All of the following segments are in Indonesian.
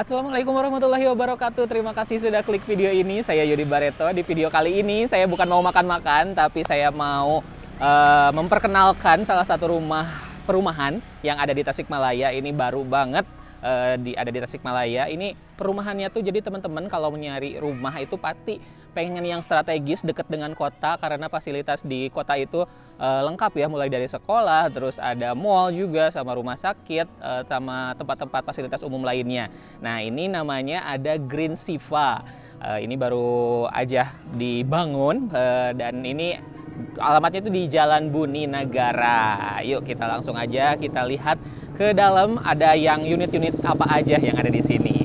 Assalamualaikum warahmatullahi wabarakatuh. Terima kasih sudah klik video ini. Saya Yudi Barreto. Di video kali ini saya bukan mau makan-makan, tapi saya mau memperkenalkan salah satu perumahan yang ada di Tasikmalaya. Ini baru banget ada di Tasikmalaya. Ini perumahannya tuh jadi teman-teman kalau nyari rumah itu pasti pengen yang strategis dekat dengan kota karena fasilitas di kota itu lengkap ya, mulai dari sekolah, terus ada mall juga sama rumah sakit sama tempat-tempat fasilitas umum lainnya. Nah, ini namanya ada Green Siva. Ini baru aja dibangun dan ini alamatnya itu di Jalan Buni Nagara. Yuk kita langsung aja kita lihat ke dalam ada yang unit-unit apa aja yang ada di sini.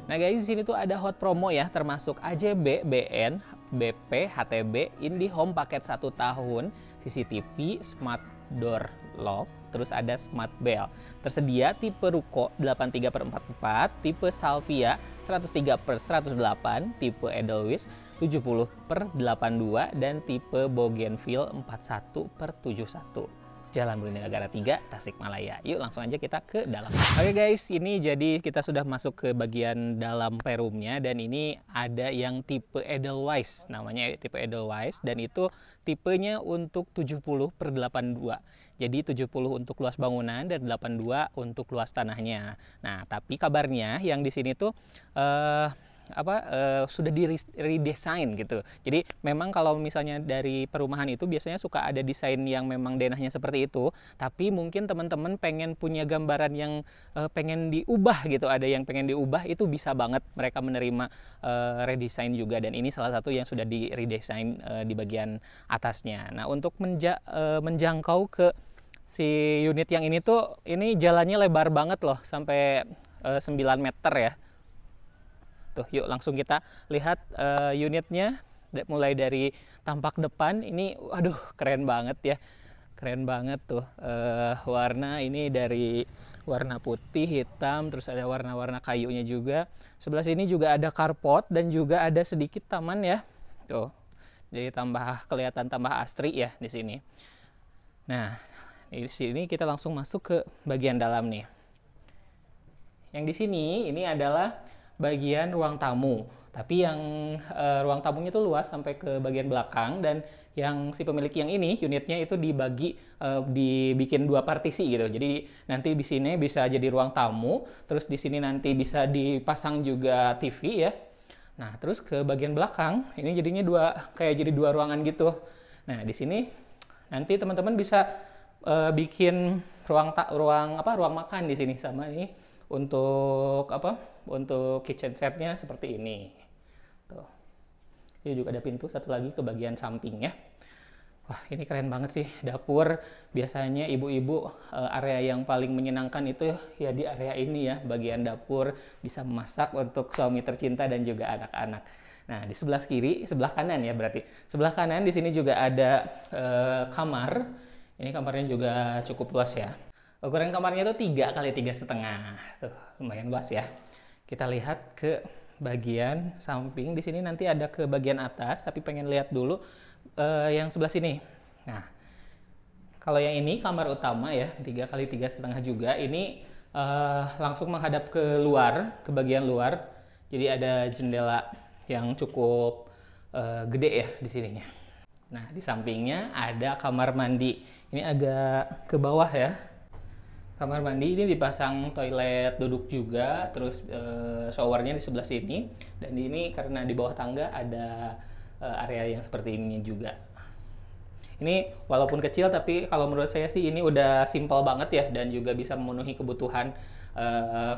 Nah guys, di sini tuh ada hot promo ya, termasuk AJB, BN, BP, HTB, IndiHome paket 1 tahun, CCTV, Smart Door Lock, terus ada Smart Bell. Tersedia tipe Ruko 83/44, tipe Salvia 103/108, tipe Edelweiss 70/82, dan tipe Bougainville 41/71. Jalan Buni Nagara 3, Tasikmalaya. Yuk langsung aja kita ke dalam. Oke guys, ini jadi kita sudah masuk ke bagian dalam perumnya dan ini ada yang tipe Edelweiss, namanya tipe Edelweiss, dan itu tipenya untuk 70/82. Jadi 70 untuk luas bangunan dan 82 untuk luas tanahnya. Nah, tapi kabarnya yang di sini tuh sudah di redesign gitu. Jadi memang kalau misalnya dari perumahan itu biasanya suka ada desain yang memang denahnya seperti itu, tapi mungkin teman-teman pengen punya gambaran yang pengen diubah gitu, ada yang pengen diubah, itu bisa banget mereka menerima redesign juga, dan ini salah satu yang sudah di redesign di bagian atasnya. Nah, untuk menjangkau ke si unit yang ini tuh, ini jalannya lebar banget loh, sampai 9 meter ya. Tuh, yuk langsung kita lihat unitnya mulai dari tampak depan. Ini aduh keren banget ya, keren banget tuh. Warna ini dari warna putih, hitam, terus ada warna-warna kayunya juga. Sebelah sini juga ada carport dan juga ada sedikit taman ya. Tuh, jadi kelihatan tambah asri ya di sini. Nah, di sini kita langsung masuk ke bagian dalam nih. Yang di sini ini adalah bagian ruang tamu, tapi yang ruang tamunya itu luas sampai ke bagian belakang, dan yang si pemilik yang ini unitnya itu dibikin 2 partisi gitu. Jadi nanti di sini bisa jadi ruang tamu, terus di sini nanti bisa dipasang juga TV ya. Nah, terus ke bagian belakang ini jadinya jadi dua ruangan gitu. Nah, di sini nanti teman-teman bisa bikin ruang makan di sini, sama ini untuk kitchen setnya seperti ini. Tuh. Ini juga ada pintu satu lagi ke bagian sampingnya. Wah, ini keren banget sih dapur. Biasanya ibu-ibu area yang paling menyenangkan itu ya di area ini ya, bagian dapur, bisa memasak untuk suami tercinta dan juga anak-anak. Nah, di sebelah kanan ya berarti. Sebelah kanan di sini juga ada kamar. Ini kamarnya juga cukup luas ya. Ukuran kamarnya itu 3 x 3,5. Tuh, lumayan luas ya. Kita lihat ke bagian samping. Di sini nanti ada ke bagian atas, tapi pengen lihat dulu yang sebelah sini. Nah, kalau yang ini kamar utama ya, 3 x 3,5 juga. Ini langsung menghadap ke luar, ke bagian luar. Jadi ada jendela yang cukup gede ya di sininya. Nah, di sampingnya ada kamar mandi. Ini agak ke bawah ya. Kamar mandi ini dipasang toilet duduk juga, terus showernya di sebelah sini, dan ini karena di bawah tangga ada area yang seperti ini juga. Ini walaupun kecil, tapi kalau menurut saya sih ini udah simpel banget ya, dan juga bisa memenuhi kebutuhan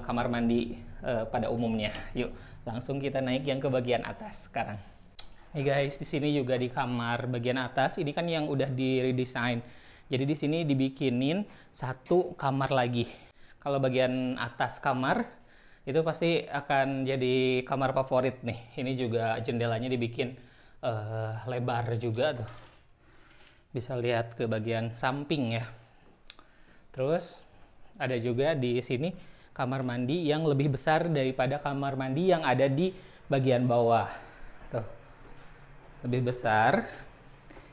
kamar mandi pada umumnya. Yuk langsung kita naik yang ke bagian atas sekarang. Nih guys, di sini juga di kamar bagian atas, ini kan yang udah di redesign. Jadi di sini dibikinin 1 kamar lagi. Kalau bagian atas kamar itu pasti akan jadi kamar favorit nih. Ini juga jendelanya dibikin lebar juga tuh. Bisa lihat ke bagian samping ya. Terus ada juga di sini kamar mandi yang lebih besar daripada kamar mandi yang ada di bagian bawah. Tuh. Lebih besar.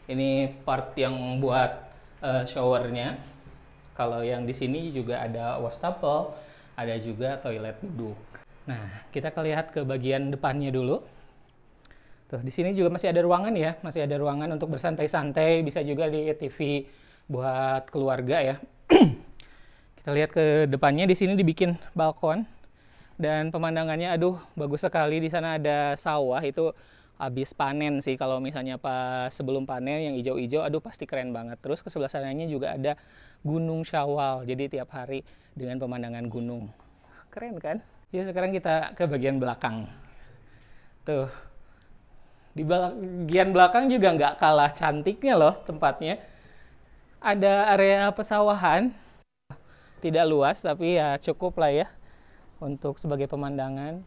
Ini part yang buat showernya. Kalau yang di sini juga ada wastafel, ada juga toilet duduk. Nah, kita lihat ke bagian depannya dulu. Tuh, di sini juga masih ada ruangan ya, masih ada ruangan untuk bersantai-santai, bisa juga lihat TV buat keluarga ya. Kita lihat ke depannya, di sini dibikin balkon dan pemandangannya aduh bagus sekali. Di sana ada sawah, itu habis panen sih, kalau misalnya pas sebelum panen yang hijau-hijau, aduh pasti keren banget. Terus ke sebelah sananya juga ada Gunung Syawal, jadi tiap hari dengan pemandangan gunung. Keren kan? Ya, sekarang kita ke bagian belakang. Tuh, di bagian belakang juga nggak kalah cantiknya loh tempatnya. Ada area pesawahan, tidak luas tapi ya cukup lah ya untuk sebagai pemandangan.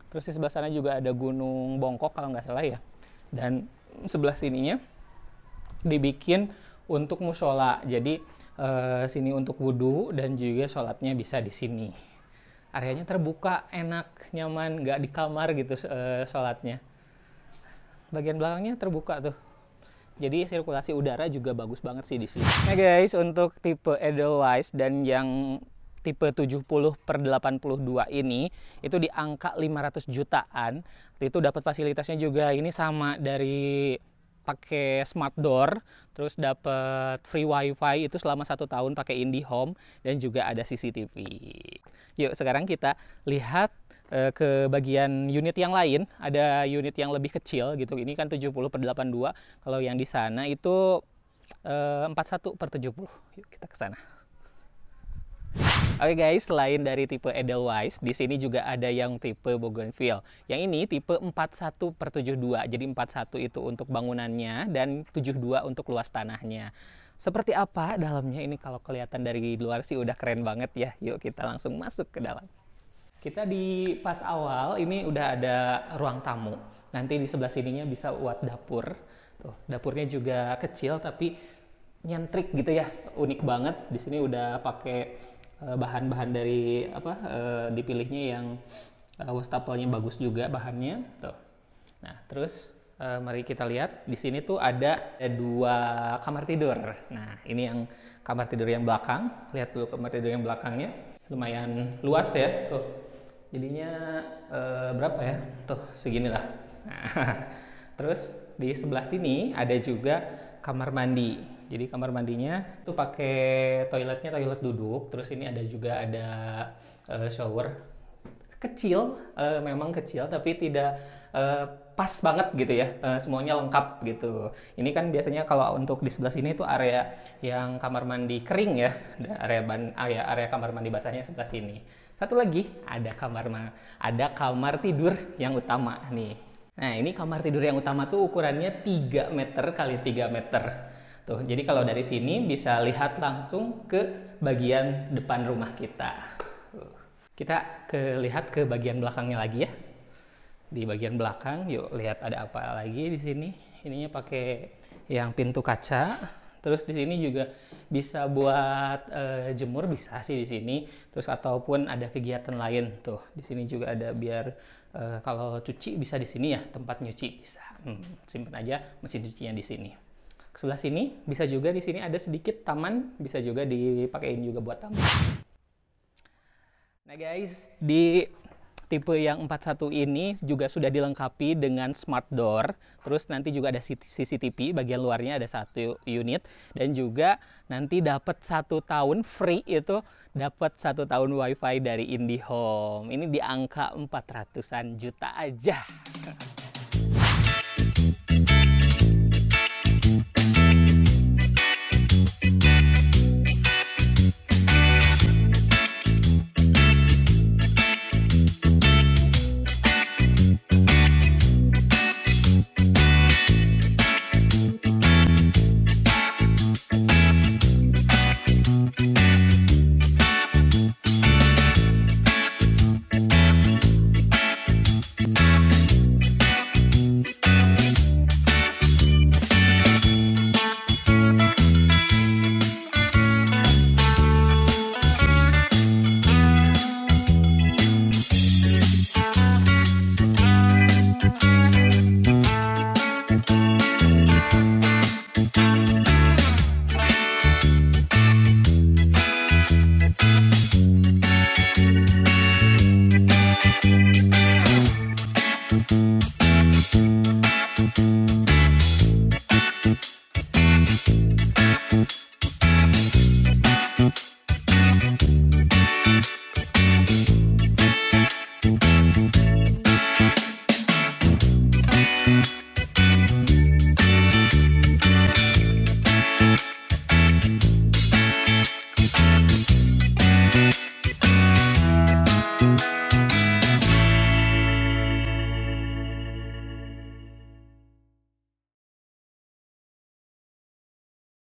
Terus di sebelah sana juga ada Gunung Bongkok kalau nggak salah ya. Dan sebelah sininya dibikin untuk musola. Jadi sini untuk wudhu dan juga sholatnya bisa di sini. Areanya terbuka, enak, nyaman, nggak di kamar gitu sholatnya. Bagian belakangnya terbuka tuh. Jadi sirkulasi udara juga bagus banget sih di sini. Nah guys, untuk tipe Edelweiss dan yang tipe 70/82 ini itu di angka 500 jutaan. Itu dapat fasilitasnya juga ini sama, dari pakai smart door, terus dapat free wifi itu selama 1 tahun pakai IndiHome, dan juga ada CCTV. Yuk sekarang kita lihat ke bagian unit yang lain. Ada unit yang lebih kecil gitu, ini kan 70/82, kalau yang di sana itu 41/70. Yuk kita ke sana. Oke guys, selain dari tipe Edelweiss, di sini juga ada yang tipe Bougainville. Yang ini tipe 41/72, jadi 41 itu untuk bangunannya dan 72 untuk luas tanahnya. Seperti apa dalamnya ini, kalau kelihatan dari luar sih udah keren banget ya. Yuk kita langsung masuk ke dalam. Kita di pas awal ini udah ada ruang tamu. Nanti di sebelah sininya bisa buat dapur. Tuh, dapurnya juga kecil tapi nyentrik gitu ya, unik banget. Di sini udah pakai bahan-bahan dari dipilihnya yang wastafelnya bagus juga bahannya. Tuh. Nah, terus mari kita lihat di sini tuh ada 2 kamar tidur. Nah, ini yang kamar tidur yang belakang. Lihat dulu kamar tidur yang belakangnya, lumayan luas ya. Tuh. Jadinya berapa ya? Tuh, seginilah. Nah, terus di sebelah sini ada juga kamar mandi. Jadi kamar mandinya itu pakai toiletnya toilet duduk. Terus ini ada juga ada shower kecil, memang kecil tapi tidak pas banget gitu ya. Semuanya lengkap gitu. Ini kan biasanya kalau untuk di sebelah sini itu area yang kamar mandi kering ya. Area kamar mandi basahnya sebelah sini. Satu lagi ada kamar tidur yang utama nih. Nah, ini kamar tidur yang utama tuh ukurannya 3 meter kali 3 meter. Tuh, jadi kalau dari sini bisa lihat langsung ke bagian depan rumah kita. Kita lihat ke bagian belakangnya lagi ya. Di bagian belakang, yuk lihat ada apa lagi di sini. Ininya pakai yang pintu kaca. Terus di sini juga bisa buat jemur, bisa sih di sini. Terus ataupun ada kegiatan lain tuh. Di sini juga ada biar kalau cuci bisa di sini ya, tempat nyuci bisa. Simpen aja mesin cucinya di sini. Sebelah sini bisa juga, di sini ada sedikit taman, bisa juga dipakein juga buat taman. Nah guys, di tipe yang 41 ini juga sudah dilengkapi dengan smart door. Terus nanti juga ada CCTV, bagian luarnya ada 1 unit. Dan juga nanti dapat 1 tahun free, itu dapat 1 tahun wifi dari IndiHome. Ini di angka 400-an juta aja.